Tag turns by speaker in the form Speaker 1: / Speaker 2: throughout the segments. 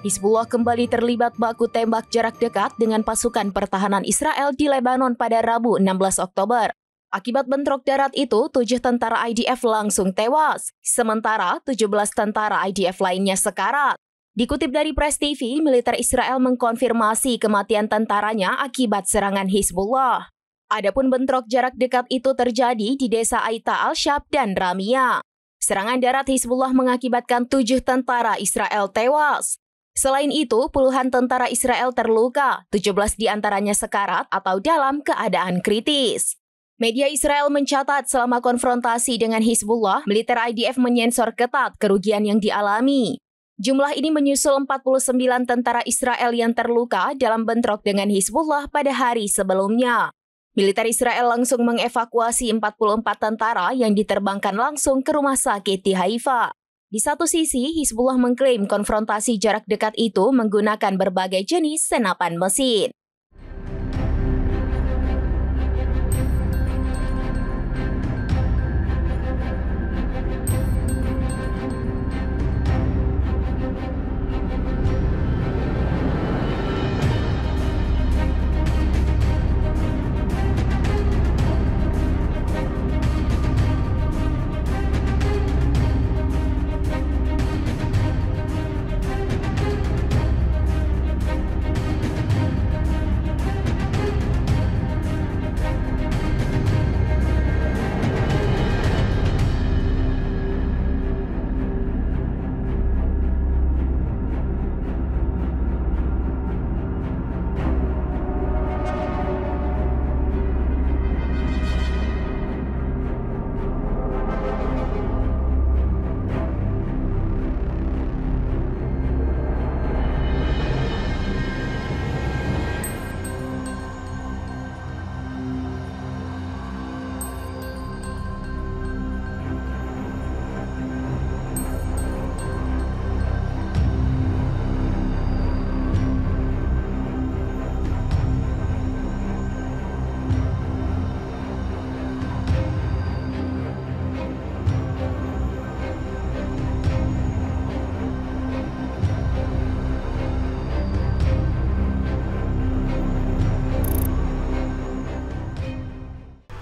Speaker 1: Hizbullah kembali terlibat baku tembak jarak dekat dengan pasukan pertahanan Israel di Lebanon pada Rabu 16 Oktober. Akibat bentrok darat itu, 7 tentara IDF langsung tewas, sementara 17 tentara IDF lainnya sekarat. Dikutip dari Press TV, militer Israel mengkonfirmasi kematian tentaranya akibat serangan Hizbullah. Adapun bentrok jarak dekat itu terjadi di desa Aita Al-Shab dan Ramia. Serangan darat Hizbullah mengakibatkan 7 tentara Israel tewas. Selain itu, puluhan tentara Israel terluka, 17 diantaranya sekarat atau dalam keadaan kritis. Media Israel mencatat selama konfrontasi dengan Hizbullah, militer IDF menyensor ketat kerugian yang dialami. Jumlah ini menyusul 49 tentara Israel yang terluka dalam bentrok dengan Hizbullah pada hari sebelumnya. Militer Israel langsung mengevakuasi 44 tentara yang diterbangkan langsung ke rumah sakit di Haifa. Di satu sisi, Hizbullah mengklaim konfrontasi jarak dekat itu menggunakan berbagai jenis senapan mesin.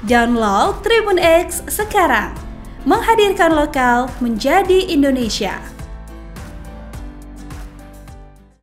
Speaker 2: Download Tribun X sekarang, menghadirkan lokal menjadi Indonesia.